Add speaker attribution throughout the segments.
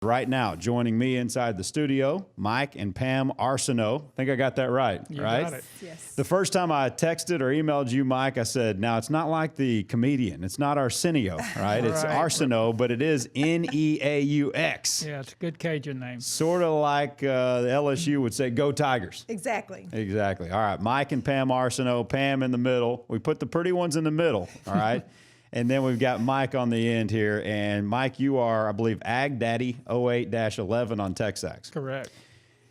Speaker 1: right now. Joining me inside the studio, Mike and Pam Arceneaux. I think I got that right, right?
Speaker 2: Got it.
Speaker 3: Yes.
Speaker 1: The first time I texted or emailed you, Mike, I said, now it's not like the comedian. It's not Arceneaux, right? It's
Speaker 2: Right.
Speaker 1: Arceneaux, but it is Neaux.
Speaker 2: Yeah, it's a good Cajun name.
Speaker 1: Sort of like the LSU would say, go Tigers.
Speaker 3: Exactly.
Speaker 1: Exactly. All right. Mike and Pam Arceneaux, Pam in the middle. We put the pretty ones in the middle, all right? And then we've got Mike on the end here. And Mike, you are, I believe, Ag Daddy 08-11 on Texags.
Speaker 2: Correct.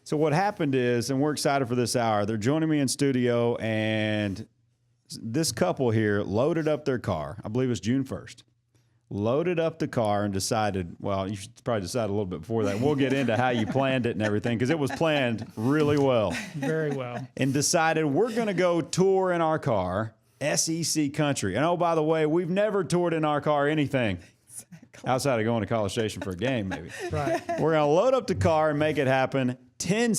Speaker 1: So what happened is, and we're excited for this hour, they're joining me in studio, and this couple here loaded up their car. I believe it was June 1st. Loaded up the car and decided, well, you should probably decide a little bit before that. We'll get into how you planned it and everything, because it was planned really well.
Speaker 2: Very well.
Speaker 1: And decided we're going to go tour in our car, SEC country. And oh, by the way, we've never toured in our car anything outside of going to College Station for a game, maybe.
Speaker 2: Right.
Speaker 1: We're going to load up the car and make it happen. 10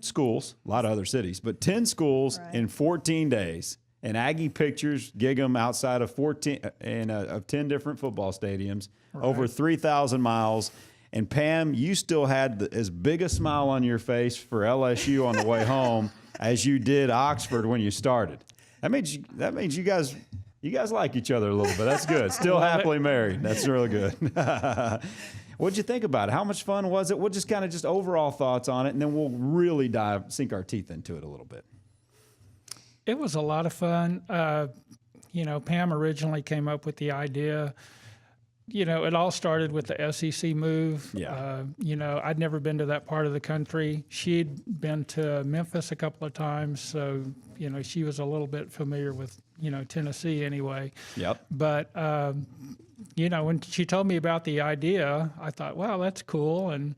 Speaker 1: schools, a lot of other cities, but 10 schools
Speaker 3: Right.
Speaker 1: in 14 days. And Aggie Pictures gig them outside of 10 different football stadiums, over 3,000 miles. And Pam, you still had as big a smile on your face for LSU on the way home as you did Oxford when you started. That means you guys like each other a little bit. That's good. Still happily married. That's really good. What'd you think about it? How much fun was it? We'll just kind of just overall thoughts on it, and then we'll really sink our teeth into it a little bit.
Speaker 2: It was a lot of fun. Pam originally came up with the idea. It all started with the SEC move.
Speaker 1: Yeah.
Speaker 2: I'd never been to that part of the country. She'd been to Memphis a couple of times, so, she was a little bit familiar with, Tennessee anyway.
Speaker 1: Yep.
Speaker 2: But, when she told me about the idea, I thought, wow, that's cool. And,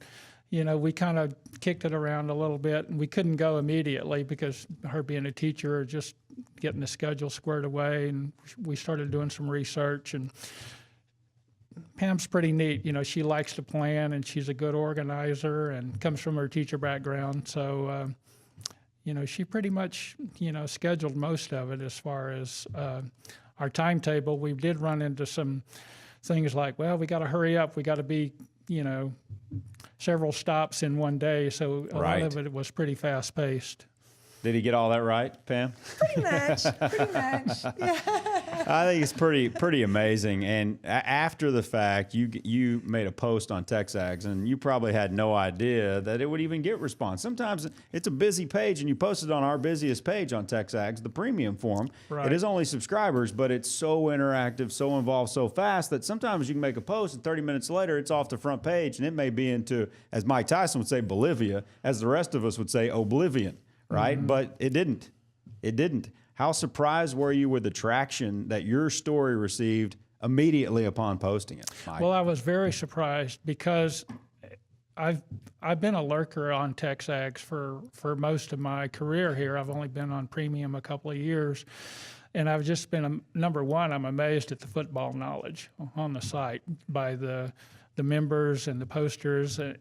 Speaker 2: we kind of kicked it around a little bit, and we couldn't go immediately because her being a teacher, just getting the schedule squared away, and we started doing some research. And Pam's pretty neat. She likes to plan, and she's a good organizer and comes from her teacher background. So, she pretty much, scheduled most of it as far as our timetable. We did run into some things like, well, we got to hurry up. We got to be, several stops in one day. So a lot of it was pretty fast paced.
Speaker 1: Did he get all that right, Pam?
Speaker 3: Pretty much. Yeah.
Speaker 1: I think it's pretty amazing. And after the fact, you made a post on Texags, and you probably had no idea that it would even get response. Sometimes it's a busy page, and you posted on our busiest page on Texags, the premium form.
Speaker 2: Right.
Speaker 1: It is only subscribers, but it's so interactive, so involved, so fast that sometimes you can make a post, and 30 minutes later, it's off the front page, and it may be into, as Mike Tyson would say, Bolivia, as the rest of us would say, oblivion. Right? Mm-hmm. But it didn't. It didn't. How surprised were you with the traction that your story received immediately upon posting it, Mike?
Speaker 2: Well, I was very surprised because I've been a lurker on Texags for most of my career here. I've only been on premium a couple of years. And I've just been, number one, I'm amazed at the football knowledge on the site by the members and the posters, and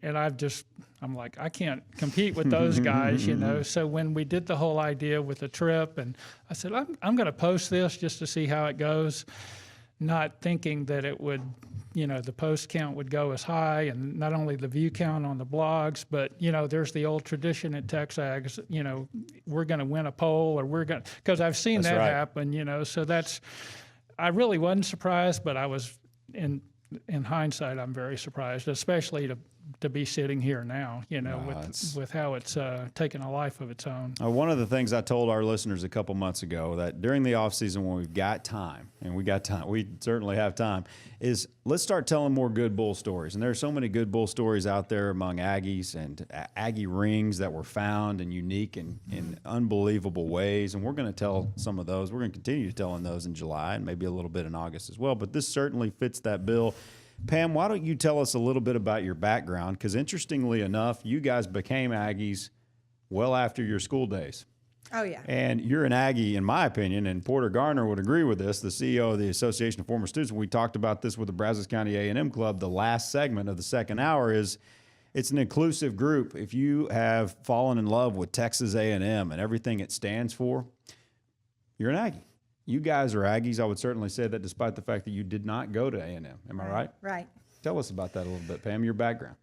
Speaker 2: I'm like, I can't compete with those guys, So when we did the whole idea with the trip, and I said, I'm going to post this just to see how it goes, not thinking that it would, the post count would go as high, and not only the view count on the blogs, but, there's the old tradition at Texags, we're going to win a poll, or because I've seen that happen, so I really wasn't surprised, but I was in hindsight, I'm very surprised, especially to be sitting here now, with how it's taken a life of its own.
Speaker 1: One of the things I told our listeners a couple months ago, that during the off season when we've got time, and we certainly have time, is let's start telling more good bull stories. And there are so many good bull stories out there among Aggies, and Aggie rings that were found and unique in unbelievable ways. And we're going to tell some of those. We're going to continue telling those in July and maybe a little bit in August as well. But this certainly fits that bill. Pam, why don't you tell us a little bit about your background? Because interestingly enough, you guys became Aggies well after your school days.
Speaker 3: Oh, yeah.
Speaker 1: And you're an Aggie, in my opinion, and Porter Garner would agree with this, the CEO of the Association of Former Students. We talked about this with the Brazos County A&M Club. The last segment of the second hour is it's an inclusive group. If you have fallen in love with Texas A&M and everything it stands for, you're an Aggie. You guys are Aggies. I would certainly say that, despite the fact that you did not go to A&M. Am I right?
Speaker 3: Right.
Speaker 1: Tell us about that a little bit, Pam, your background.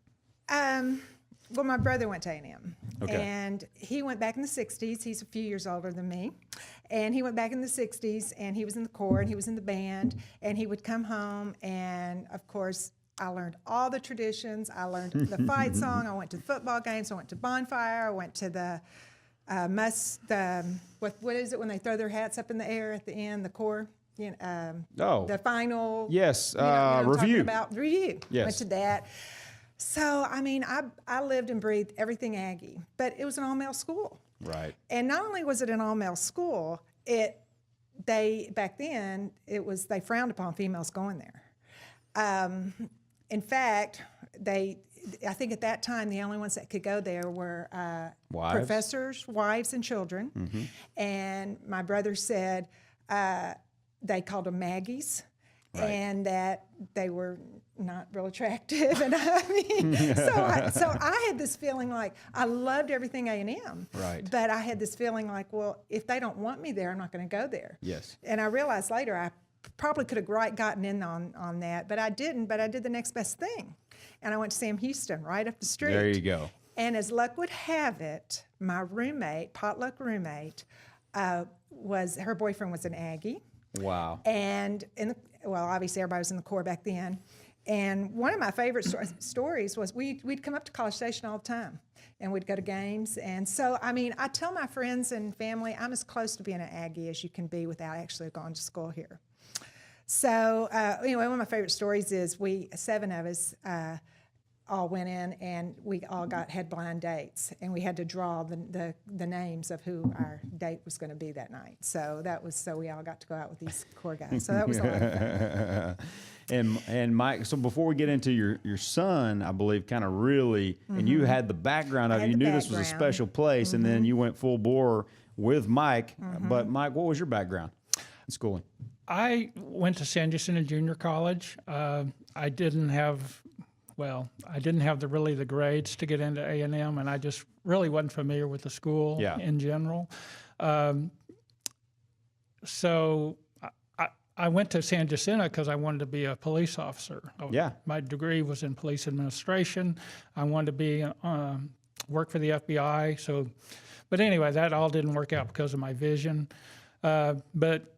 Speaker 3: Well, my brother went to A&M,
Speaker 1: Okay.
Speaker 3: and he went back in the 60s. He's a few years older than me. And he went back in the 60s, and he was in the Corps, and he was in the band, and he would come home, and, of course, I learned all the traditions. I learned the fight song. I went to the football games. I went to Bonfire. I went to the what is it when they throw their hats up in the air at the end, the Corps? The final.
Speaker 1: Yes,
Speaker 3: you know what I'm talking
Speaker 1: review.
Speaker 3: about? Review.
Speaker 1: Yes.
Speaker 3: Went to that. So, I mean, I lived and breathed everything Aggie, but it was an all-male school.
Speaker 1: Right.
Speaker 3: And not only was it an all-male school, back then, they frowned upon females going there. In fact, I think at that time, the only ones that could go there were
Speaker 1: Wives?
Speaker 3: professors, wives, and children.
Speaker 1: Mm-hmm.
Speaker 3: And my brother said they called them Maggies,
Speaker 1: Right.
Speaker 3: and that they were not real attractive. And I mean, so I had this feeling like I loved everything A&M.
Speaker 1: Right.
Speaker 3: But I had this feeling like, well, if they don't want me there, I'm not going to go there.
Speaker 1: Yes.
Speaker 3: And I realized later I probably could have gotten in on that, but I didn't. But I did the next best thing, and I went to Sam Houston right up the street.
Speaker 1: There you go.
Speaker 3: And as luck would have it, my potluck roommate, her boyfriend was an Aggie.
Speaker 1: Wow.
Speaker 3: And obviously everybody was in the Corps back then. And one of my favorite stories was we'd come up to College Station all the time, and we'd go to games. And so, I mean, I tell my friends and family I'm as close to being an Aggie as you can be without actually going to school here. So, anyway, one of my favorite stories is 7 of us all went in, and we all had blind dates, and we had to draw the names of who our date was going to be that night. So we all got to go out with these Corps guys. So that was a lot of fun.
Speaker 1: And Mike, so before we get into your son, I believe kind of really, and you had the background of it,
Speaker 3: had
Speaker 1: you
Speaker 3: the
Speaker 1: knew this was a
Speaker 3: background.
Speaker 1: special place, and then you went full bore with Mike. But Mike, what was your background in schooling?
Speaker 2: I went to San Jacinto Junior College. I didn't have the grades to get into A&M, and I just really wasn't familiar with the school in general. So I went to San Jacinto because I wanted to be a police officer.
Speaker 1: Yeah.
Speaker 2: My degree was in police administration. I wanted to be work for the FBI. But anyway, that all didn't work out because of my vision. But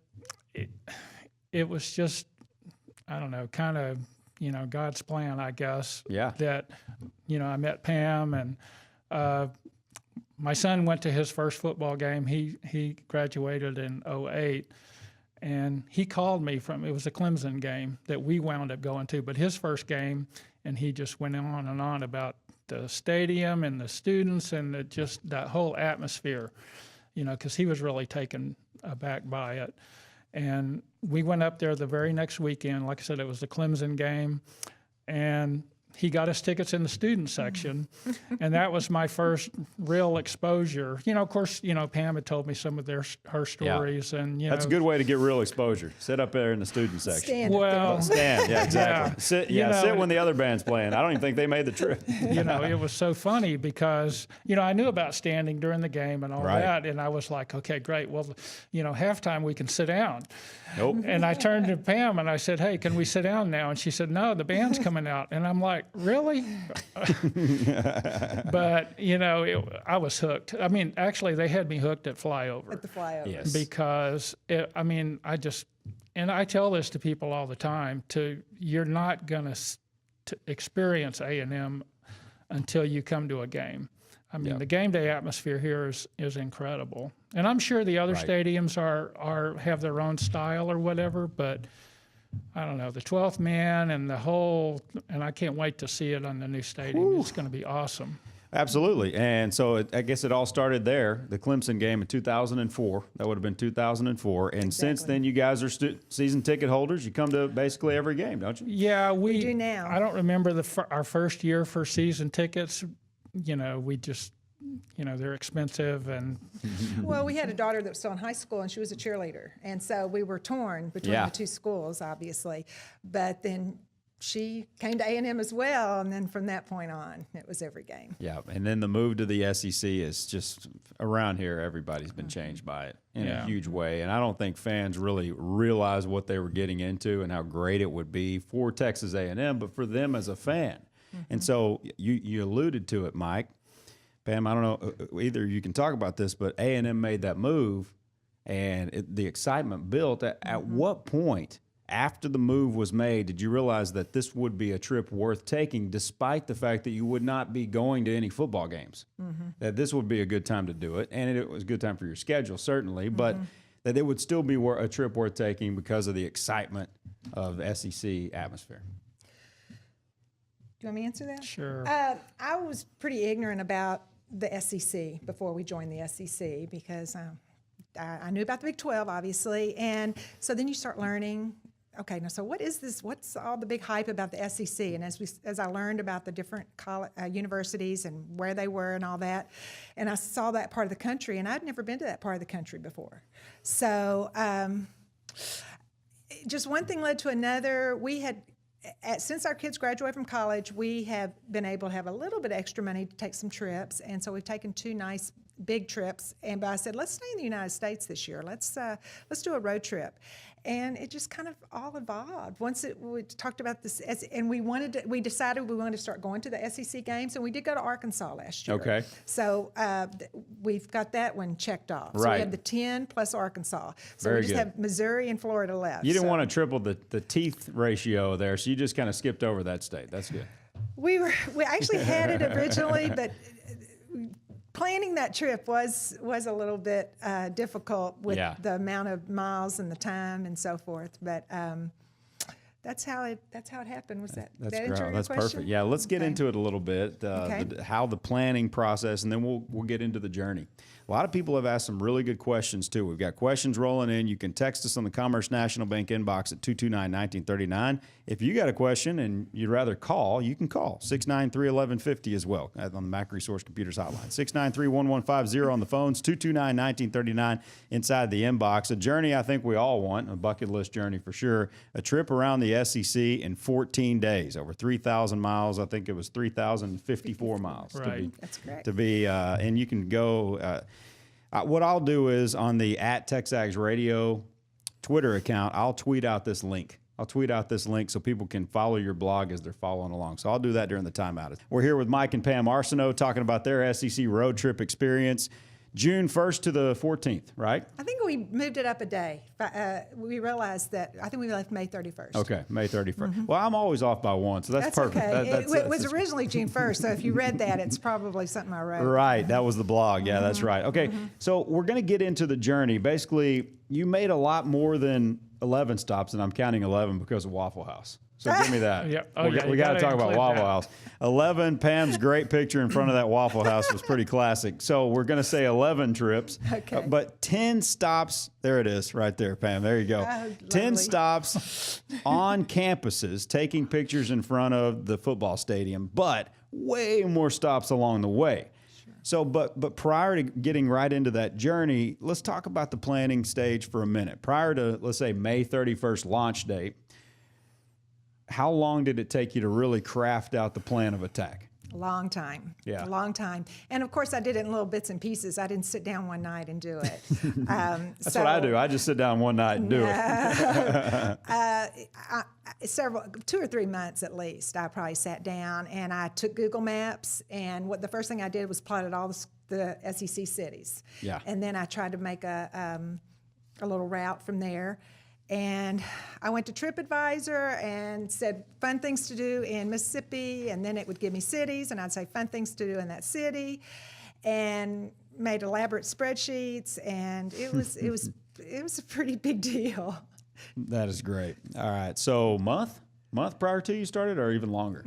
Speaker 2: it was just, I don't know, kind of, God's plan, I guess.
Speaker 1: Yeah.
Speaker 2: That, I met Pam, and my son went to his first football game. He graduated in 2008, and he called me it was a Clemson game that we wound up going to, but his first game, and he just went on and on about the stadium and the students and just that whole atmosphere, because he was really taken aback by it. And we went up there the very next weekend. Like I said, it was the Clemson game, and he got us tickets in the student section, and that was my first real exposure. Of course, Pam had told me some of her stories, and
Speaker 1: That's a good way to get real exposure. Sit up there in the student section.
Speaker 3: Stand up
Speaker 2: Well,
Speaker 1: Stand, yeah, exactly.
Speaker 2: Yeah.
Speaker 1: Sit when the other band's playing. I don't even think they made the trip.
Speaker 2: it was so funny because, I knew about standing during the game and all
Speaker 1: Right.
Speaker 2: that, and I was like, okay, great. Well, halftime we can sit down.
Speaker 1: Nope.
Speaker 2: And I turned to Pam and I said, hey, can we sit down now? And she said, no, the band's coming out. And I'm like, really? But, I was hooked. I mean, actually, they had me hooked at Flyover.
Speaker 3: At the flyover.
Speaker 1: Yes.
Speaker 2: Because, and I tell this to people all the time, you're not going to experience A&M until you come to a game. I mean, the game day atmosphere here is incredible, and I'm sure the other
Speaker 1: Right.
Speaker 2: stadiums have their own style or whatever. But I don't know, the 12th man and and I can't wait to see it on the new stadium. It's going to be awesome.
Speaker 1: Absolutely. And so I guess it all started there, the Clemson game in 2004. That would have been 2004. And since
Speaker 3: Exactly.
Speaker 1: then, you guys are season ticket holders. You come to basically every game, don't you?
Speaker 2: Yeah, we
Speaker 3: do now.
Speaker 2: I don't remember our first year for season tickets. We just, they're expensive and.
Speaker 3: Well, we had a daughter that was still in high school, and she was a cheerleader. And so we were torn between
Speaker 1: Yeah.
Speaker 3: the two schools, obviously. But then she came to A&M as well, and then from that point on, it was every game.
Speaker 1: Yeah. And then the move to the SEC is just around here, everybody's been changed by it in a huge way. And I don't think fans really realize what they were getting into and how great it would be for Texas A&M, but for them as a fan. And so you alluded to it, Mike. Pam, I don't know, either you can talk about this, but A&M made that move, and the excitement built. At what point after the move was made did you realize that this would be a trip worth taking, despite the fact that you would not be going to any football games? That this would be a good time to do it, and it was a good time for your schedule, certainly, but that it would still be a trip worth taking because of the excitement of the SEC atmosphere.
Speaker 3: Do you want me to answer that?
Speaker 2: Sure.
Speaker 3: I was pretty ignorant about the SEC before we joined the SEC because I knew about the Big 12, obviously. And so then you start learning, okay, now so what is this? What's all the big hype about the SEC? And as I learned about the different universities and where they were and all that, and I saw that part of the country, and I'd never been to that part of the country before. So just one thing led to another. We had, since our kids graduated from college, we have been able to have a little bit extra money to take some trips, and so we've taken 2 nice big trips. And I said, let's stay in the United States this year. Let's do a road trip, and it just kind of all evolved. We talked about this, and we decided we wanted to start going to the SEC games, and we did go to Arkansas last year.
Speaker 1: Okay.
Speaker 3: So we've got that one checked off. So
Speaker 1: Right.
Speaker 3: we have the 10 plus Arkansas. So
Speaker 1: Very
Speaker 3: we just
Speaker 1: good.
Speaker 3: have Missouri and Florida left.
Speaker 1: You didn't
Speaker 3: So-
Speaker 1: want to triple the teeth ratio there, so you just kind of skipped over that state. That's good.
Speaker 3: We actually had it originally, but planning that trip was a little bit difficult with
Speaker 1: Yeah.
Speaker 3: the amount of miles and the time and so forth. But that's how it happened. Was that
Speaker 1: That's
Speaker 3: that
Speaker 1: great.
Speaker 3: answer your
Speaker 1: That's
Speaker 3: question?
Speaker 1: perfect. Yeah, let's get
Speaker 3: Okay.
Speaker 1: into it a little bit.
Speaker 3: Okay.
Speaker 1: How the planning process, and then we'll get into the journey. A lot of people have asked some really good questions too. We've got questions rolling in. You can text us on the Commerce National Bank inbox at 229-1939. If you got a question and you'd rather call, you can call 693-1150 as well on the Mac Resource Computers hotline. 693-1150 on the phones, 229-1939 inside the inbox. A journey I think we all want, a bucket list journey for sure. A trip around the SEC in 14 days, over 3,000 miles. I think it was 3,054 miles.
Speaker 2: Right.
Speaker 3: That's correct.
Speaker 1: To be, and you can go. What I'll do is on the @TexAgs Radio Twitter account, I'll tweet out this link. So people can follow your blog as they're following along. So I'll do that during the timeout. We're here with Mike and Pam Arceneaux talking about their SEC road trip experience. June 1st to the 14th, right?
Speaker 3: I think we moved it up a day. We realized that I think we left May 31st.
Speaker 1: Okay, May 31st. Well, I'm always off by one, so that's perfect.
Speaker 3: Okay.
Speaker 1: That-
Speaker 3: It was originally June 1st, so if you read that, it's probably something I wrote.
Speaker 1: Right, that was the blog. Yeah, that's right. Okay, so we're going to get into the journey. Basically, you made a lot more than 11 stops, and I'm counting 11 because of Waffle House. So give me that.
Speaker 2: Yep. Oh, yeah,
Speaker 1: We
Speaker 2: you
Speaker 1: got to
Speaker 2: gotta
Speaker 1: talk about
Speaker 2: include
Speaker 1: Waffle
Speaker 2: that.
Speaker 1: House. 11, Pam's great picture in front of that Waffle House was pretty classic. So we're going to say 11 trips.
Speaker 3: Okay.
Speaker 1: But 10 stops, there it is right there, Pam. There you go. 10
Speaker 3: lovely.
Speaker 1: stops on campuses, taking pictures in front of the football stadium, but way more stops along the way. So, but prior to getting right into that journey, let's talk about the planning stage for a minute. Prior to, let's say, May 31st launch date, how long did it take you to really craft out the plan of attack?
Speaker 3: A long time.
Speaker 1: Yeah.
Speaker 3: A long time. And of course, I did it in little bits and pieces. I didn't sit down one night and do it.
Speaker 1: That's what I do. I just sit down one night and do it.
Speaker 3: 2 or 3 months at least. I probably sat down and I took Google Maps, and the first thing I did was plotted all the SEC cities.
Speaker 1: Yeah.
Speaker 3: And then I tried to make a little route from there. And I went to TripAdvisor and said fun things to do in Mississippi, and then it would give me cities, and I'd say fun things to do in that city, and made elaborate spreadsheets, and it was a pretty big deal.
Speaker 1: That is great. All right. So month prior to you started, or even longer?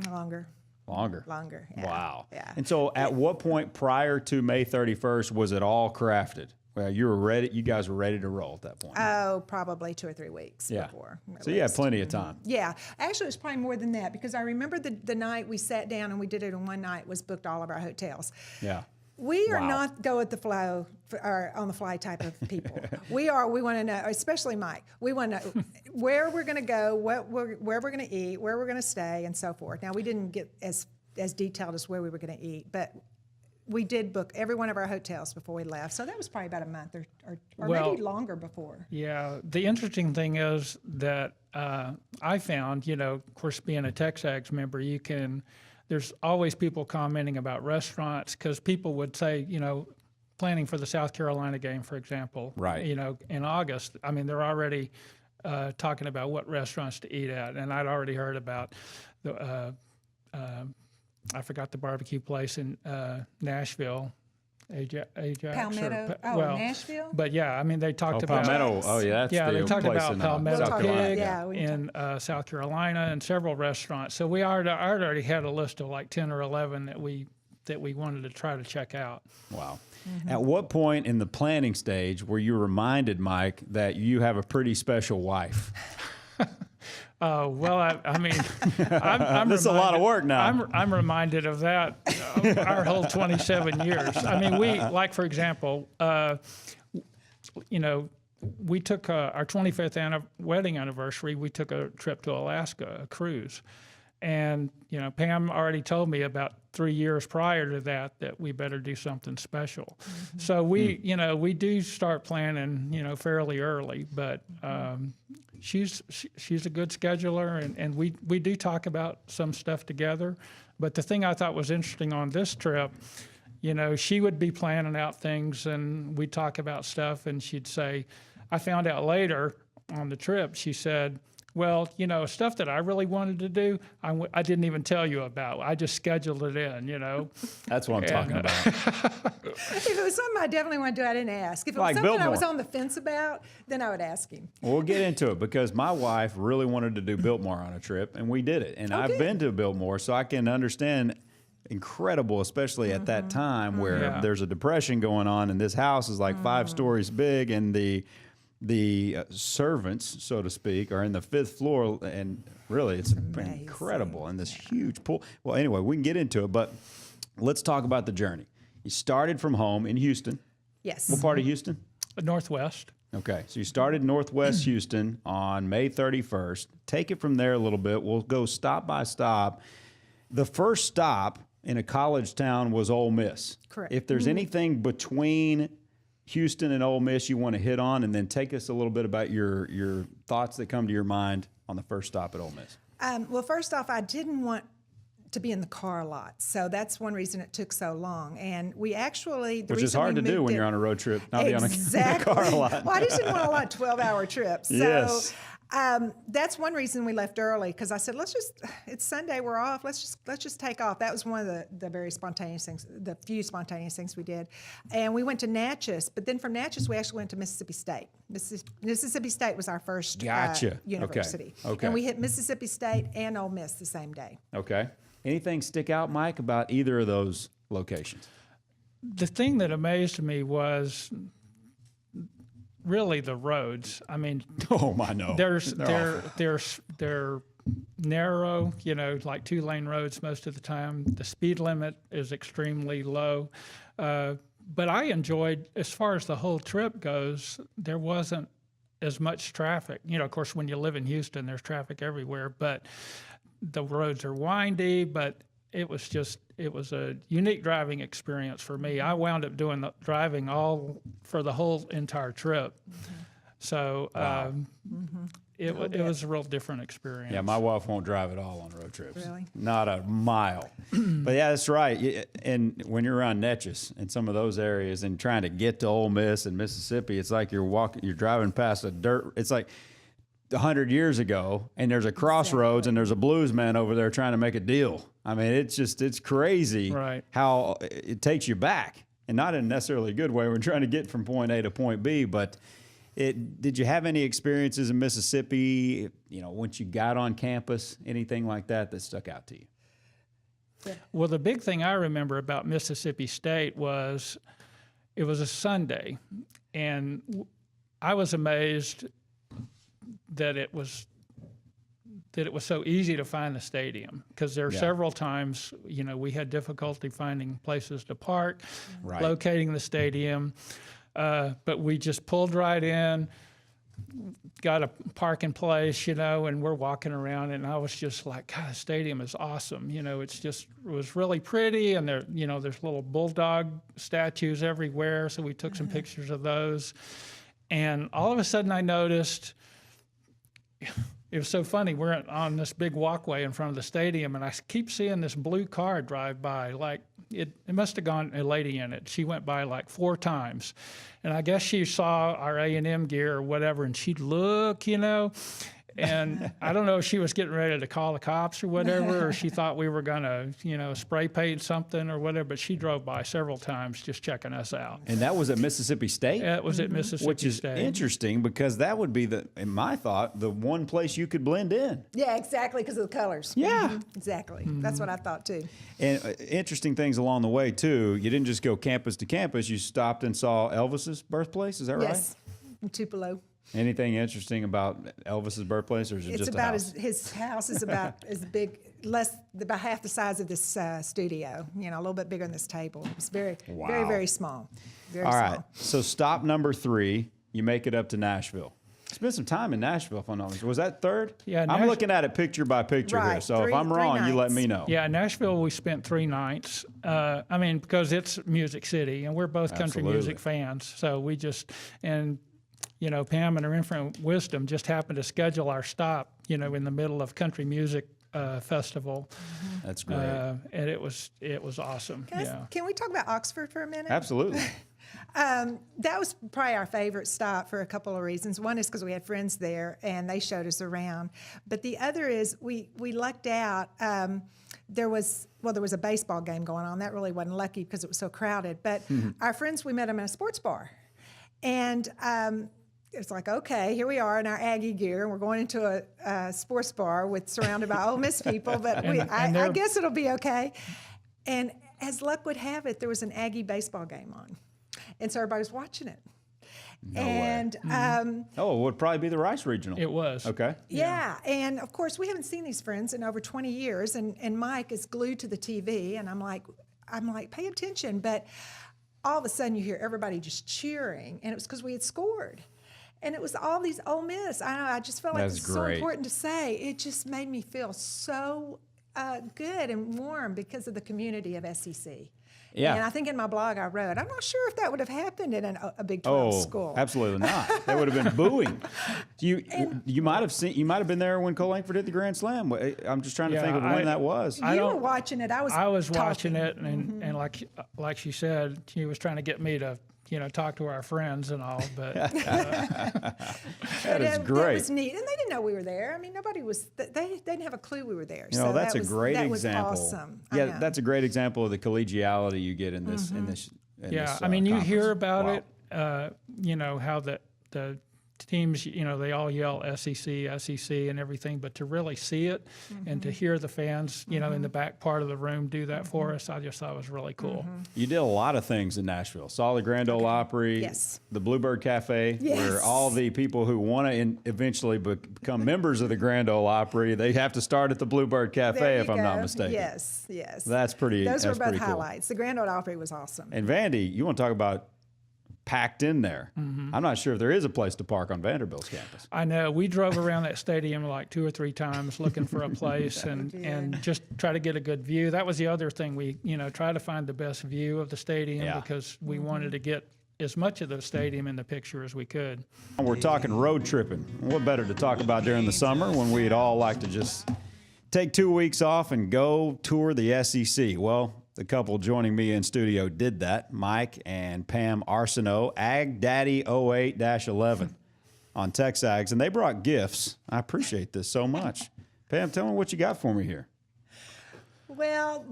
Speaker 3: Longer. Yeah.
Speaker 1: Wow.
Speaker 3: Yeah.
Speaker 1: And so at what point prior to May 31st was it all crafted? Well, you were ready. You guys were ready to roll at that point.
Speaker 3: Oh, probably 2 or 3 weeks before. at
Speaker 1: So you had
Speaker 3: least.
Speaker 1: plenty of time.
Speaker 3: Yeah, actually, it was probably more than that because I remember the night we sat down and we did it in one night was booked all of our hotels.
Speaker 1: Yeah.
Speaker 3: We are
Speaker 1: Wow.
Speaker 3: not go with the flow or on the fly type of people. We want to know, especially Mike. We want to know where we're going to go, where we're going to eat, where we're going to stay, and so forth. Now we didn't get as detailed as where we were going to eat, but we did book every one of our hotels before we left. So that was probably about a month or
Speaker 2: Well,
Speaker 3: maybe longer before.
Speaker 2: Yeah, the interesting thing is that I found, of course, being a TexAgs member, there's always people commenting about restaurants because people would say, planning for the South Carolina game, for example,
Speaker 1: Right.
Speaker 2: In August, I mean, they're already talking about what restaurants to eat at. And I'd already heard about I forgot the barbecue place in Nashville. Ajax
Speaker 3: Palmetto. Nashville?
Speaker 2: But yeah, I mean, they talked about
Speaker 1: Palmetto. Oh, yeah, that's
Speaker 2: they
Speaker 1: the
Speaker 2: talked
Speaker 1: place
Speaker 2: about
Speaker 1: in
Speaker 2: Palmetto
Speaker 1: South Carolina.
Speaker 2: Pig
Speaker 3: Yeah, we
Speaker 2: in South Carolina and several restaurants. So I already had a list of like 10 or 11 that we wanted to try to check out.
Speaker 1: Wow. At what point in the planning stage were you reminded, Mike, that you have a pretty special wife?
Speaker 2: Well, I mean, I'm
Speaker 1: This is a lot of work now.
Speaker 2: I'm reminded of that our whole 27 years. I mean, for example, we took our 25th wedding anniversary. We took a trip to Alaska, a cruise, and Pam already told me about 3 years prior to that we better do something special. Mm-hmm. So we do start planning fairly early, but. She's a good scheduler, and we do talk about some stuff together. But the thing I thought was interesting on this trip, she would be planning out things, and we'd talk about stuff, and she'd say, I found out later on the trip, she said, well, stuff that I really wanted to do, I didn't even tell you about. I just scheduled it in,
Speaker 1: That's what I'm talking about.
Speaker 3: If it was something I definitely want to do, I didn't ask. If it was
Speaker 1: Like
Speaker 3: something I
Speaker 1: Biltmore.
Speaker 3: was on the fence about, then I would ask him.
Speaker 1: Well, we'll get into it because my wife really wanted to do Biltmore on a trip, and we did it. And I've been to Biltmore, so I can understand incredible, especially at that time where there's a depression going on, and this house is like 5 stories big, and the servants, so to speak, are in the 5th floor, and really it's incredible, and this huge pool. Well, anyway, we can get into it, but let's talk about the journey. You started from home in Houston.
Speaker 3: Yes.
Speaker 1: What part of Houston?
Speaker 2: Northwest.
Speaker 1: Okay, so you started Northwest Houston on May 31st. Take it from there a little bit. We'll go stop by stop. The first stop in a college town was Ole Miss.
Speaker 3: Correct.
Speaker 1: If there's anything between Houston and Ole Miss you want to hit on, and then take us a little bit about your thoughts that come to your mind on the first stop at Ole Miss.
Speaker 3: Well, first off, I didn't want to be in the car a lot, so that's one reason it took so long. And we actually,
Speaker 1: Which is hard to do when you're on a road trip, not be on a car a lot.
Speaker 3: Well, I just didn't want a lot of 12-hour trips. So
Speaker 1: Yes.
Speaker 3: that's one reason we left early, because I said, it's Sunday, we're off, let's just take off. That was one of the very spontaneous things, the few spontaneous things we did. And we went to Natchez, but then from Natchez we actually went to Mississippi State. Mississippi State was our first
Speaker 1: Gotcha.
Speaker 3: university.
Speaker 1: Okay.
Speaker 3: And we hit Mississippi State and Ole Miss the same day.
Speaker 1: Okay. Anything stick out, Mike, about either of those locations?
Speaker 2: The thing that amazed me was really the roads. I mean,
Speaker 1: Oh, I know.
Speaker 2: they're narrow, like 2-lane roads most of the time. The speed limit is extremely low. But I enjoyed, as far as the whole trip goes, there wasn't as much traffic. Of course, when you live in Houston, there's traffic everywhere, but the roads are windy, but it was a unique driving experience for me. I wound up doing the driving all for the whole entire trip. So it was a real different experience.
Speaker 1: Yeah, my wife won't drive at all on road trips.
Speaker 3: Really?
Speaker 1: Not a mile. But yeah, that's right. And when you're around Natchez and some of those areas and trying to get to Ole Miss and Mississippi, it's like you're driving past it's like 100 years ago, and there's a crossroads and there's a blues man over there trying to make a deal. I mean, it's crazy how it takes you back, and not in necessarily a good way. We're trying to get from point A to point B, but did you have any experiences in Mississippi, once you got on campus, anything like that stuck out to you?
Speaker 2: Well, the big thing I remember about Mississippi State was it was a Sunday, and I was amazed that it was so easy to find the stadium, because there are several times, we had difficulty finding places to park, locating the stadium, but we just pulled right in, got a parking place, and we're walking around, and I was just like, God, the stadium is awesome. It was really pretty, and there's little bulldog statues everywhere, so we took some pictures of those, and all of a sudden I noticed it was so funny. We're on this big walkway in front of the stadium, and I keep seeing this blue car drive by. Like it must have gone a lady in it. She went by like 4 times, and I guess she saw our A&M gear or whatever, and she'd look, And I don't know if she was getting ready to call the cops or whatever, or she thought we were going to, spray paint something or whatever, but she drove by several times just checking us out.
Speaker 1: And that was at Mississippi State?
Speaker 2: It was at Mississippi
Speaker 1: Which is
Speaker 2: State.
Speaker 1: interesting because that would be, in my thought, the one place you could blend in.
Speaker 3: Yeah, exactly, because of the colors.
Speaker 1: Yeah.
Speaker 3: Exactly. That's what I thought, too.
Speaker 1: And interesting things along the way, too. You didn't just go campus to campus. You stopped and saw Elvis's birthplace. Is that right?
Speaker 3: Yes, in Tupelo.
Speaker 1: Anything interesting about Elvis's birthplace, or is it
Speaker 3: It's
Speaker 1: just
Speaker 3: about
Speaker 1: a house?
Speaker 3: his house is about as big, about half the size of this studio. A little bit bigger than this table. It's very,
Speaker 1: Wow.
Speaker 3: very, very small. Very
Speaker 1: All
Speaker 3: small.
Speaker 1: right. So stop number 3, you make it up to Nashville. Spent some time in Nashville, if I'm not mistaken. Was that 3rd?
Speaker 2: Yeah,
Speaker 1: I'm looking at it picture by picture here.
Speaker 3: Right.
Speaker 1: So if
Speaker 3: Three-
Speaker 1: I'm
Speaker 3: three
Speaker 1: wrong, you let
Speaker 3: nights.
Speaker 1: me know.
Speaker 2: Yeah, Nashville, we spent 3 nights. Because it's Music City, and we're both country
Speaker 1: Absolutely.
Speaker 2: music fans. So we just, Pam and her infinite wisdom just happened to schedule our stop, in the middle of country music festival.
Speaker 1: That's great.
Speaker 2: And it was awesome.
Speaker 3: Can we talk about Oxford for a minute?
Speaker 1: Absolutely.
Speaker 3: That was probably our favorite stop for a couple of reasons. One is because we had friends there and they showed us around. But the other is we lucked out. There was a baseball game going on. That really wasn't lucky because it was so crowded. But our friends, we met them at a sports bar. And it's like, okay, here we are in our Aggie gear, and we're going into a sports bar surrounded by Ole Miss people. But I guess it'll be okay. And as luck would have it, there was an Aggie baseball game on. And so everybody was watching it.
Speaker 1: No way.
Speaker 3: And
Speaker 1: it would probably be the Rice Regional.
Speaker 2: It was.
Speaker 1: Okay.
Speaker 3: yeah, and of course we haven't seen these friends in over 20 years, and Mike is glued to the TV, and I'm like, pay attention. But all of a sudden you hear everybody just cheering, and it was because we had scored. And it was all these Ole Miss. I just felt like
Speaker 1: That's
Speaker 3: it was so
Speaker 1: great.
Speaker 3: important to say. It just made me feel so good and warm because of the community of SEC.
Speaker 1: Yeah.
Speaker 3: And I think in my blog I wrote, I'm not sure if that would have happened in a Big 12 school.
Speaker 1: Absolutely not. They would have been booing. You might have been there when Cole Langford hit the Grand Slam. I'm just trying to think of when that was.
Speaker 3: You were watching it. I was
Speaker 2: watching
Speaker 3: talking.
Speaker 2: it, and like she said, she was trying to get me to talk to our friends and all, but
Speaker 1: That is
Speaker 3: That
Speaker 1: great.
Speaker 3: was neat, and they didn't know we were there. I mean, nobody was. They didn't have a clue we were there.
Speaker 1: That's a great
Speaker 3: that
Speaker 1: example.
Speaker 3: Was awesome.
Speaker 1: Yeah, that's a great example of the collegiality you get in this. In this
Speaker 2: I mean, you hear
Speaker 1: conference.
Speaker 2: about
Speaker 1: Wow.
Speaker 2: it, how the teams, they all yell SEC, and everything, but to really see it and to hear the fans, in the back part of the room do that for us, I just thought it was really cool.
Speaker 1: You did a lot of things in Nashville. Saw the Grand Ole Opry,
Speaker 3: Yes.
Speaker 1: the Bluebird Cafe,
Speaker 3: Yes.
Speaker 1: where all the people who want to eventually become members of the Grand Ole Opry, they have to start at the Bluebird Cafe,
Speaker 3: There
Speaker 1: if
Speaker 3: you
Speaker 1: I'm not
Speaker 3: go.
Speaker 1: mistaken.
Speaker 3: Yes.
Speaker 1: That's pretty.
Speaker 3: Those
Speaker 1: that's
Speaker 3: were both
Speaker 1: pretty cool.
Speaker 3: highlights. The Grand Ole Opry was awesome.
Speaker 1: And Vandy, you want to talk about packed in there? I'm not sure if there is a place to park on Vanderbilt's campus.
Speaker 2: I know we drove around that stadium like 2 or 3 times looking for a place and just try to get a good view. That was the other thing. We try to find the best view of the stadium because we wanted to get as much of the stadium in the picture as we could.
Speaker 1: We're talking road tripping. What better to talk about during the summer when we'd all like to just take 2 weeks off and go tour the SEC? Well, the couple joining me in studio did that, Mike and Pam Arceneaux, Ag Daddy 08-11 on TexAgs, and they brought gifts. I appreciate this so much. Pam, tell me what you got for me here.
Speaker 3: Well,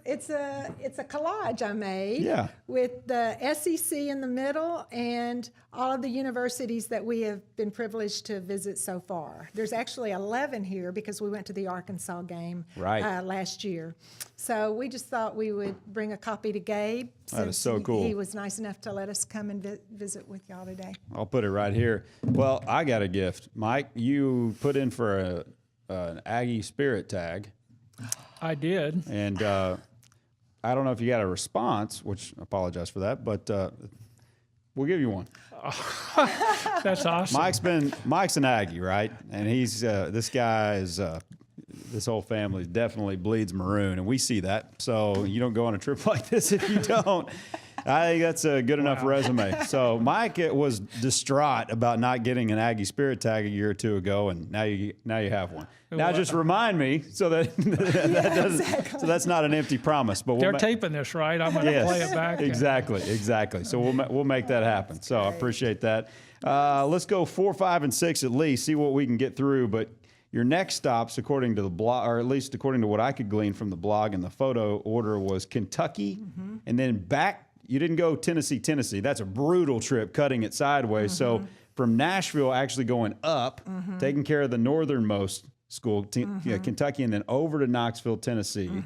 Speaker 3: it's a collage I made with the SEC in the middle and all of the universities that we have been privileged to visit so far. There's actually 11 here because we went to the Arkansas game last year. So we just thought we would bring a copy to Gabe.
Speaker 1: That is so cool.
Speaker 3: He was nice enough to let us come and visit with y'all today.
Speaker 1: I'll put it right here. Well, I got a gift. Mike, you put in for an Aggie Spirit tag.
Speaker 2: I did.
Speaker 1: And I don't know if you got a response, which I apologize for that, but we'll give you one.
Speaker 2: That's awesome.
Speaker 1: Mike's an Aggie, right? And he's this guy is this whole family definitely bleeds maroon, and we see that. So you don't go on a trip like this if you don't. I think that's a good enough resume. So Mike was distraught about not getting an Aggie Spirit tag a year or two ago, and now you have one. Now just remind me so that so that's not an empty promise. But
Speaker 2: They're taping this, right? I'm going to play it back.
Speaker 1: Exactly. So we'll make that happen. So I appreciate that. Let's go 4, 5, and 6 at least. See what we can get through. But your next stops, according to the blog, or at least according to what I could glean from the blog and the photo order, was Kentucky, and then back. You didn't go Tennessee. That's a brutal trip, cutting it sideways. So from Nashville, actually going up, taking care of the northernmost school, Kentucky, and then over to Knoxville, Tennessee,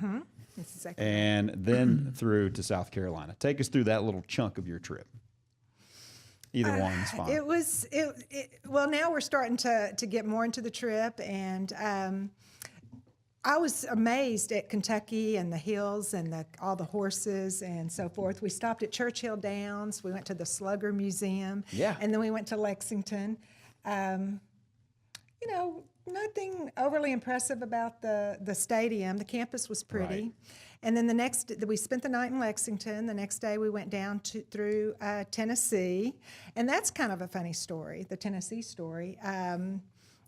Speaker 1: and then through to South Carolina. Take us through that little chunk of your trip. Either one is fine.
Speaker 3: It was well. Now we're starting to get more into the trip, and I was amazed at Kentucky and the hills and all the horses and so forth. We stopped at Churchill Downs. We went to the Slugger Museum.
Speaker 1: Yeah.
Speaker 3: And then we went to Lexington. Nothing overly impressive about the stadium. The campus was pretty.
Speaker 1: Right.
Speaker 3: And then we spent the night in Lexington. The next day we went down through Tennessee. And that's kind of a funny story, the Tennessee story.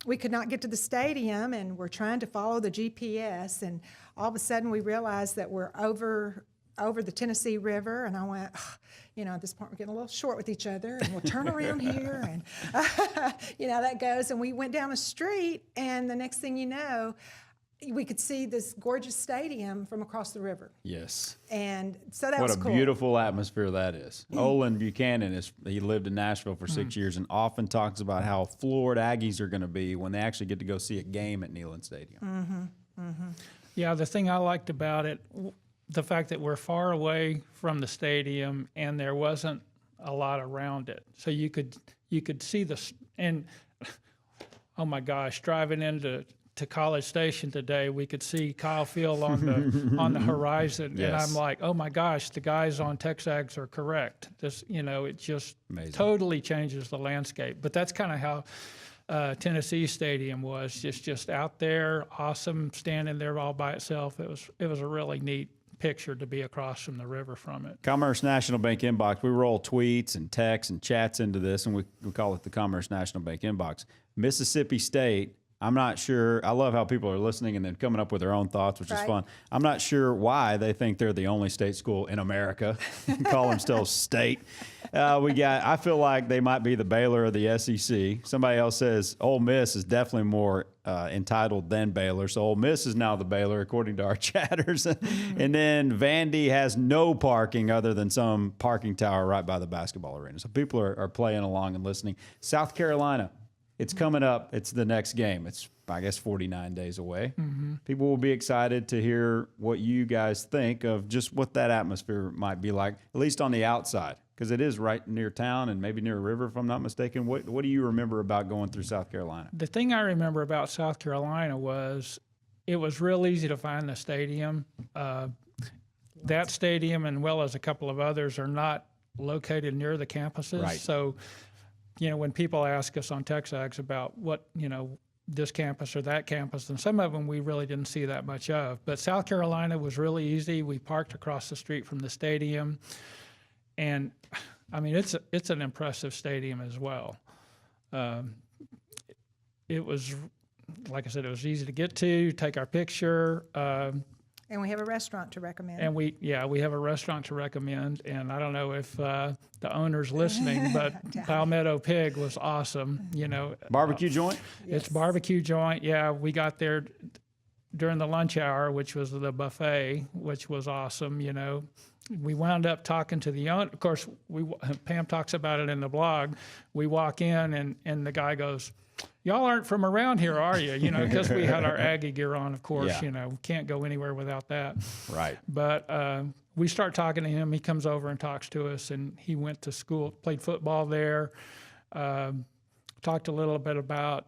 Speaker 3: We could not get to the stadium, and we're trying to follow the GPS. And all of a sudden we realized that we're over the Tennessee River, and I went, at this point we're getting a little short with each other, and we'll turn around here, and that goes. And we went down a street, and the next thing you know, we could see this gorgeous stadium from across the river.
Speaker 1: Yes.
Speaker 3: And so that
Speaker 1: what
Speaker 3: was
Speaker 1: a
Speaker 3: cool.
Speaker 1: beautiful atmosphere that is. Olin Buchanan, he lived in Nashville for 6 years and often talks about how floored Aggies are going to be when they actually get to go see a game at Neyland Stadium.
Speaker 2: Yeah, the thing I liked about it, the fact that we're far away from the stadium and there wasn't a lot around it, so you could see and oh my gosh, driving into College Station today, we could see Kyle Field on the horizon,
Speaker 1: Yes.
Speaker 2: and I'm like, oh my gosh, the guys on Texags are correct. This, it just
Speaker 1: Amazing.
Speaker 2: totally changes the landscape. But that's kind of how Tennessee Stadium was, just out there, awesome, standing there all by itself. It was a really neat picture to be across from the river from it.
Speaker 1: Commerce National Bank Inbox. We roll tweets and texts and chats into this, and we call it the Commerce National Bank Inbox. Mississippi State. I'm not sure. I love how people are listening and then coming up with their own thoughts, which is fun. I'm not sure why they think they're the only state school in America. Call themselves state. I feel like they might be the Baylor of the SEC. Somebody else says Ole Miss is definitely more entitled than Baylor. So Ole Miss is now the Baylor, according to our chatters. And then Vandy has no parking other than some parking tower right by the basketball arena. So people are playing along and listening. South Carolina. It's coming up. It's the next game. It's, I guess, 49 days away. People will be excited to hear what you guys think of just what that atmosphere might be like, at least on the outside, because it is right near town and maybe near a river, if I'm not mistaken. What do you remember about going through South Carolina?
Speaker 2: The thing I remember about South Carolina was it was real easy to find the stadium. That stadium, and well as a couple of others, are not located near the campuses.
Speaker 1: Right.
Speaker 2: So, when people ask us on Texags about what, this campus or that campus, and some of them we really didn't see that much of. But South Carolina was really easy. We parked across the street from the stadium. And, it's an impressive stadium as well. It was, like I said, it was easy to get to, take our picture.
Speaker 3: And we have a restaurant to recommend.
Speaker 2: And we have a restaurant to recommend. And I don't know if the owner's listening, but Palmetto Pig was awesome.
Speaker 1: Barbecue joint?
Speaker 2: It's barbecue joint. Yeah, we got there during the lunch hour, which was the buffet, which was awesome. We wound up talking to the owner. Of course, Pam talks about it in the blog. We walk in, and the guy goes, "Y'all aren't from around here, are you?" Because we had our Aggie gear on, of course.
Speaker 1: Yeah.
Speaker 2: Can't go anywhere without that.
Speaker 1: Right.
Speaker 2: But we start talking to him. He comes over and talks to us, and he went to school, played football there. Talked a little bit about,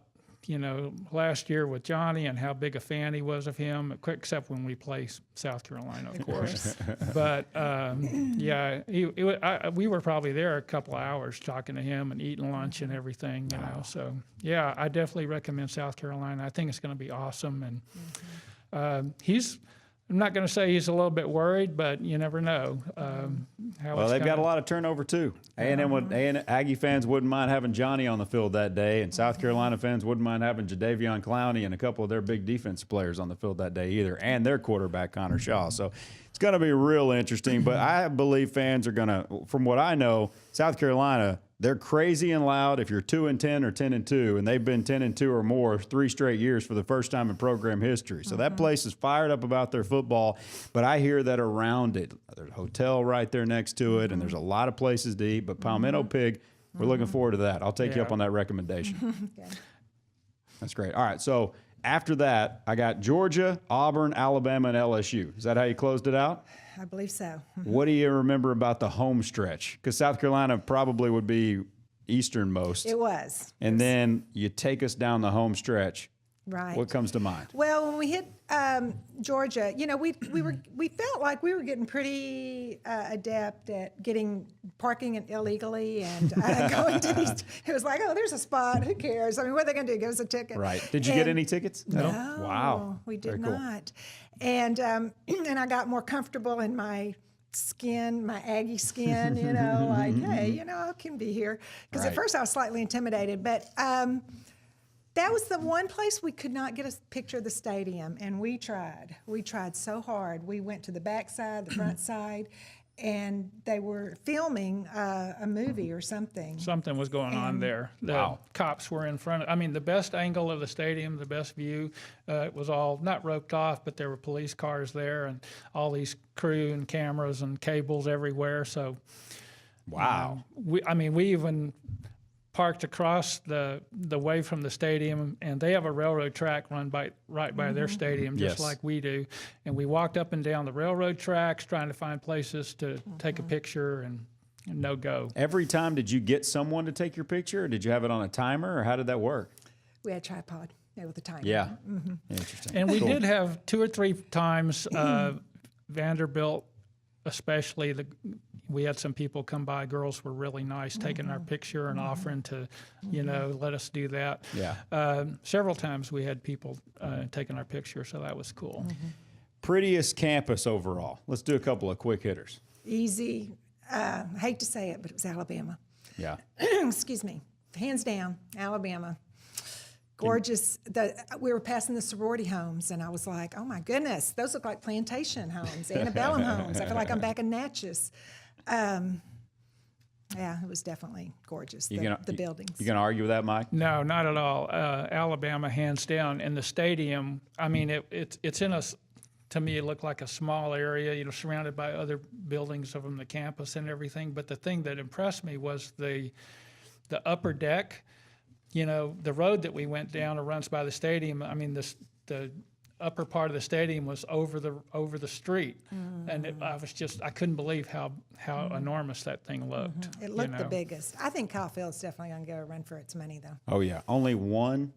Speaker 2: last year with Johnny and how big a fan he was of him, except when we play South Carolina, of course. But we were probably there a couple of hours talking to him and eating lunch and everything, So, yeah, I definitely recommend South Carolina. I think it's going to be awesome. And I'm not going to say he's a little bit worried, but you never know. how
Speaker 1: Well,
Speaker 2: it's
Speaker 1: they've got a
Speaker 2: gonna-
Speaker 1: lot of turnover too. A&M Aggie fans wouldn't mind having Johnny on the field that day, and South Carolina fans wouldn't mind having Jadeveon Clowney and a couple of their big defense players on the field that day either, and their quarterback Connor Shaw. So it's going to be real interesting. But I believe fans are going to, from what I know, South Carolina, they're crazy and loud if you're 2-10 or 10-2, and they've been 10-2 or more 3 straight years for the first time in program history. So that place is fired up about their football. But I hear that around it, there's a hotel right there next to it, and there's a lot of places to eat. But Palmetto Pig, we're looking forward to that. I'll take you up
Speaker 2: Yeah.
Speaker 1: on that recommendation.
Speaker 3: Okay.
Speaker 1: That's great. All right, so after that, I got Georgia, Auburn, Alabama, and LSU. Is that how you closed it out?
Speaker 3: I believe so.
Speaker 1: What do you remember about the home stretch? Because South Carolina probably would be easternmost.
Speaker 3: It was.
Speaker 1: And then you take us down the home stretch.
Speaker 3: Right.
Speaker 1: What comes to mind?
Speaker 3: Well, when we hit Georgia, you know, we felt like we were getting pretty adept at getting parking it illegally and going to these. It was like, oh, there's a spot. Who cares? I mean, what are they going to do? Give us a ticket?
Speaker 1: Right. Did you get any tickets?
Speaker 3: No.
Speaker 1: Wow.
Speaker 3: We did
Speaker 1: Very cool.
Speaker 3: not. And and I got more comfortable in my skin, my Aggie skin. You know, like, hey, you know, I can be here. Because
Speaker 1: Right.
Speaker 3: at first I was slightly intimidated, but. That was the one place we could not get a picture of the stadium, and we tried. We tried so hard. We went to the back side, the front side, and they were filming a movie or something.
Speaker 2: Something was going on there. The
Speaker 1: Wow.
Speaker 2: cops were in front of, I mean, the best angle of the stadium, the best view, it was all not roped off, but there were police cars there and all these crew and cameras and cables everywhere. So,
Speaker 1: Wow.
Speaker 2: we even parked across the way from the stadium, and they have a railroad track run right by their stadium, just
Speaker 1: Yes.
Speaker 2: like we do. And we walked up and down the railroad tracks trying to find places to take a picture, and no go.
Speaker 1: Every time, did you get someone to take your picture, or did you have it on a timer, or how did that work?
Speaker 3: We had a tripod with a timer.
Speaker 1: Yeah. Interesting.
Speaker 2: And we
Speaker 1: Cool.
Speaker 2: did have 2 or 3 times, Vanderbilt, especially, we had some people come by. Girls were really nice, taking our picture and offering to, you know, let us do that.
Speaker 1: Yeah.
Speaker 2: Several times we had people taking our picture, so that was cool.
Speaker 1: Prettiest campus overall. Let's do a couple of quick hitters.
Speaker 3: Easy. I hate to say it, but it was Alabama.
Speaker 1: Yeah.
Speaker 3: Excuse me. Hands down, Alabama. Gorgeous. We were passing the sorority homes, and I was like, oh my goodness, those look like plantation homes, antebellum homes. I feel like I'm back in Natchez. Yeah, it was definitely gorgeous, the buildings.
Speaker 1: You gonna argue with that, Mike?
Speaker 2: No, not at all. Alabama, hands down. And the stadium, I mean, it's in a, to me, it looked like a small area, you know, surrounded by other buildings from the campus and everything. But the thing that impressed me was the upper deck. You know, the road that we went down or runs by the stadium. I mean, the upper part of the stadium was over the street, and I couldn't believe how enormous that thing looked.
Speaker 3: It looked
Speaker 2: you
Speaker 3: the
Speaker 2: know.
Speaker 3: biggest. I think Kyle Field's definitely going to go run for its money, though.
Speaker 1: Oh yeah. Only one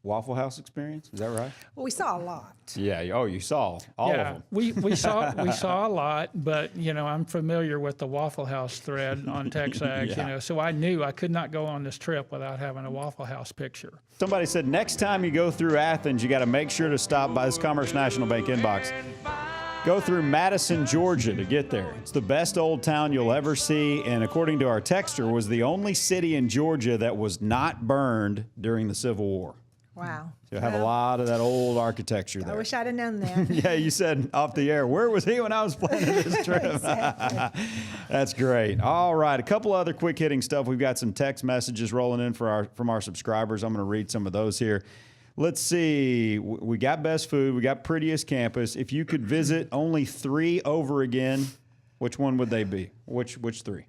Speaker 1: Waffle House experience. Is that right?
Speaker 3: Well, we saw a lot.
Speaker 1: Yeah. Oh, you saw all of them.
Speaker 2: we saw a lot, but you know, I'm familiar with the Waffle House thread on TexAgs,
Speaker 1: Yeah.
Speaker 2: you know, so I knew I could not go on this trip without having a Waffle House picture.
Speaker 1: Somebody said next time you go through Athens, you got to make sure to stop by this Commerce National Bank inbox. Go through Madison, Georgia to get there. It's the best old town you'll ever see, and according to our texter, was the only city in Georgia that was not burned during the Civil War.
Speaker 3: Wow.
Speaker 1: So you have a
Speaker 3: Well,
Speaker 1: lot of that old architecture
Speaker 3: I
Speaker 1: there.
Speaker 3: wish I'd have known that.
Speaker 1: Yeah, you said off the air, where was he when I was planning this trip?
Speaker 3: Exactly.
Speaker 1: That's great. All right, a couple other quick hitting stuff. We've got some text messages rolling in from our subscribers. I'm going to read some of those here. Let's see. We got best food. We got prettiest campus. If you could visit only 3 over again, which one would they be? Which 3?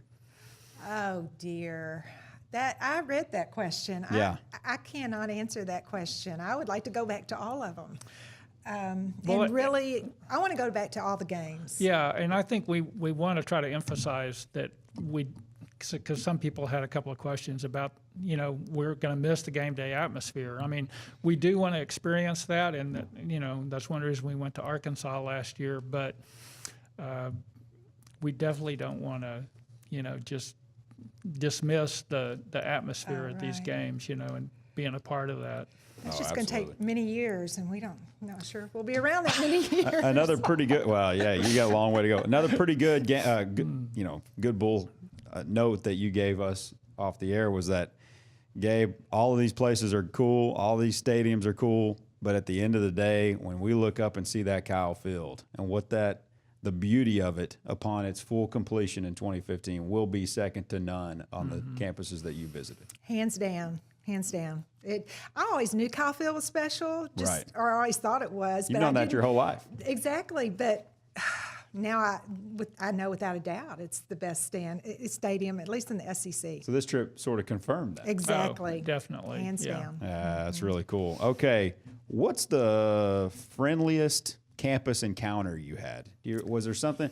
Speaker 3: Oh dear. I read that question.
Speaker 1: Yeah.
Speaker 3: I cannot answer that question. I would like to go back to all of them.
Speaker 2: Well,
Speaker 3: and really, I want to go back to all the games.
Speaker 2: Yeah, and I think we want to try to emphasize that because some people had a couple of questions about, you know, we're going to miss the game day atmosphere. I mean, we do want to experience that, and, you know, that's one reason we went to Arkansas last year, but we definitely don't want to, you know, just dismiss the atmosphere at these
Speaker 3: right.
Speaker 2: games, you know, and being a part of that.
Speaker 3: It's
Speaker 1: Oh,
Speaker 3: just going to
Speaker 1: absolutely.
Speaker 3: take many years, and not sure if we'll be around that many years.
Speaker 1: Another pretty good. Well, yeah, you got a long way to go. Another pretty good, good bull note that you gave us off the air was that, Gabe, all of these places are cool, all these stadiums are cool, but at the end of the day, when we look up and see that Kyle Field and the beauty of it upon its full completion in 2015 will be second to none on the campuses that you visited.
Speaker 3: Hands down. Hands down. I always knew Kyle Field was special,
Speaker 1: Right.
Speaker 3: or I always thought it was.
Speaker 1: You've
Speaker 3: but
Speaker 1: known
Speaker 3: I
Speaker 1: that your
Speaker 3: didn't-
Speaker 1: whole life.
Speaker 3: Exactly, but now I know without a doubt it's the best stadium, at least in the SEC.
Speaker 1: So this trip sort of confirmed that.
Speaker 3: Exactly.
Speaker 2: Oh, definitely.
Speaker 3: Hands
Speaker 2: Yeah.
Speaker 3: down.
Speaker 1: That's really cool. Okay, what's the friendliest campus encounter you had? Was there something?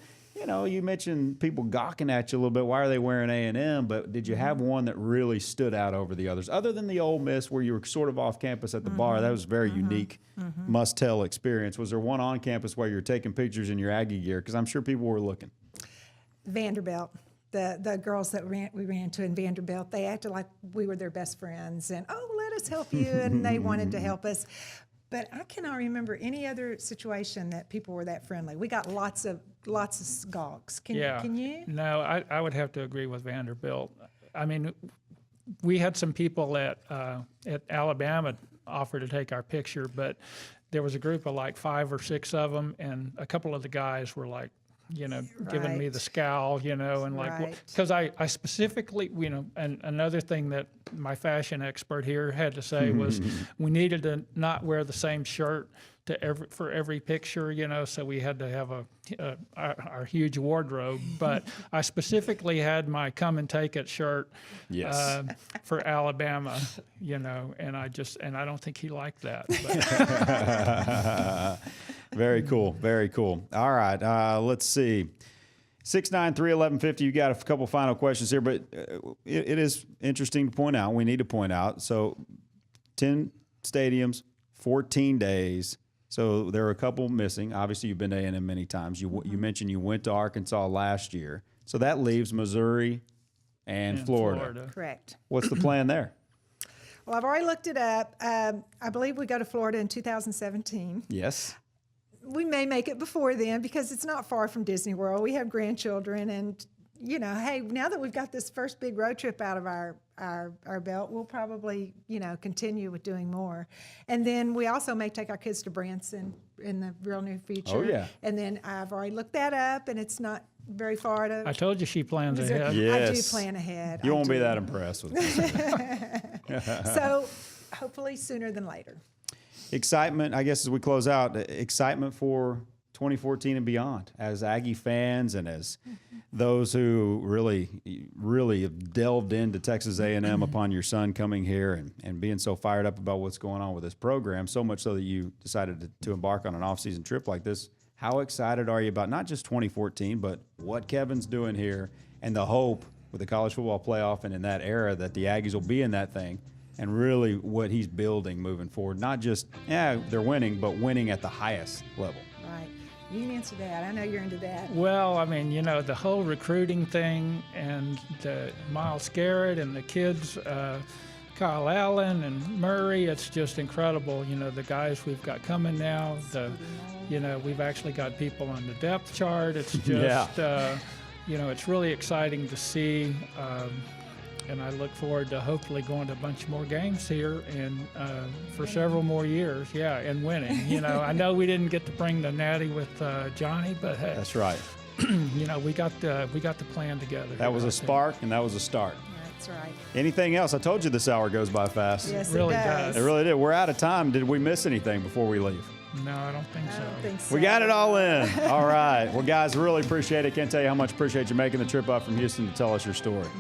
Speaker 1: You mentioned people gawking at you a little bit. Why are they wearing A&M? But did you have one that really stood out over the others, other than the Ole Miss where you were sort of off campus at the bar? That was a very unique, must-tell experience. Was there one on campus where you were taking pictures in your Aggie gear? Because I'm sure people were looking.
Speaker 3: Vanderbilt. The girls that we ran to in Vanderbilt, they acted like we were their best friends, and let us help you, and they wanted to help us. But I cannot remember any other situation that people were that friendly. We got lots of skulks. Can you?
Speaker 2: No, I would have to agree with Vanderbilt. I mean, we had some people at Alabama offer to take our picture, but there was a group of like 5 or 6 of them, and a couple of the guys were like, giving me the scowl, and like,
Speaker 3: Right.
Speaker 2: because I specifically, and another thing that my fashion expert here had to say was we needed to not wear the same shirt for every picture, so we had to have our huge wardrobe. But I specifically had my come and take it shirt
Speaker 1: Yes.
Speaker 2: for Alabama, and I don't think he liked that. But.
Speaker 1: Very cool. Very cool. All right. Let's see. 693-1150. You got a couple final questions here, but it is interesting to point out. We need to point out. So 10 stadiums, 14 days. So there are a couple missing. Obviously, you've been to A&M many times. You mentioned you went to Arkansas last year. So that leaves Missouri and Florida.
Speaker 3: Correct.
Speaker 1: What's the plan there?
Speaker 3: Well, I've already looked it up. I believe we go to Florida in 2017.
Speaker 1: Yes.
Speaker 3: We may make it before then because it's not far from Disney World. We have grandchildren, and hey, now that we've got this first big road trip out of our belt, we'll probably continue with doing more. And then we also may take our kids to Branson in the real near future.
Speaker 1: Oh, yeah.
Speaker 3: And then I've already looked that up, and it's not very far to.
Speaker 2: I told you she plans ahead.
Speaker 1: Yeah.
Speaker 3: I do
Speaker 1: Yes.
Speaker 3: plan ahead.
Speaker 1: You
Speaker 3: I
Speaker 1: won't be
Speaker 3: do.
Speaker 1: that impressed with this.
Speaker 3: So hopefully sooner than later.
Speaker 1: Excitement, I guess, as we close out, excitement for 2014 and beyond as Aggie fans and as those who really have delved into Texas A&M upon your son coming here and being so fired up about what's going on with this program, so much so that you decided to embark on an off-season trip like this. How excited are you about not just 2014, but what Kevin's doing here and the hope with the college football playoff and in that era that the Aggies will be in that thing? And really what he's building moving forward. Not just, they're winning, but winning at the highest level.
Speaker 3: Right. You can answer that. I know you're into that.
Speaker 2: Well, I mean, the whole recruiting thing and the Miles Garrett and the kids, Kyle Allen and Murray, it's just incredible. The guys we've got coming now, we've actually got people on the depth chart. It's just, it's really exciting to see. And I look forward to hopefully going to a bunch more games here and for several more years, and winning. I know we didn't get to bring the natty with Johnny, but hey,
Speaker 1: That's right.
Speaker 2: we got the plan together.
Speaker 1: That was a spark, and that was a start.
Speaker 3: That's right.
Speaker 1: Anything else? I told you this hour goes by fast.
Speaker 3: Yes,
Speaker 2: Really
Speaker 3: it
Speaker 2: does.
Speaker 1: It really did. We're out of time. Did we miss anything before we leave?
Speaker 2: No, I don't think
Speaker 3: I
Speaker 2: so.
Speaker 3: don't think so.
Speaker 1: We got it all in. All right. Well, guys, really appreciate it. Can't tell you how much appreciate you making the trip up from Houston to tell us your story.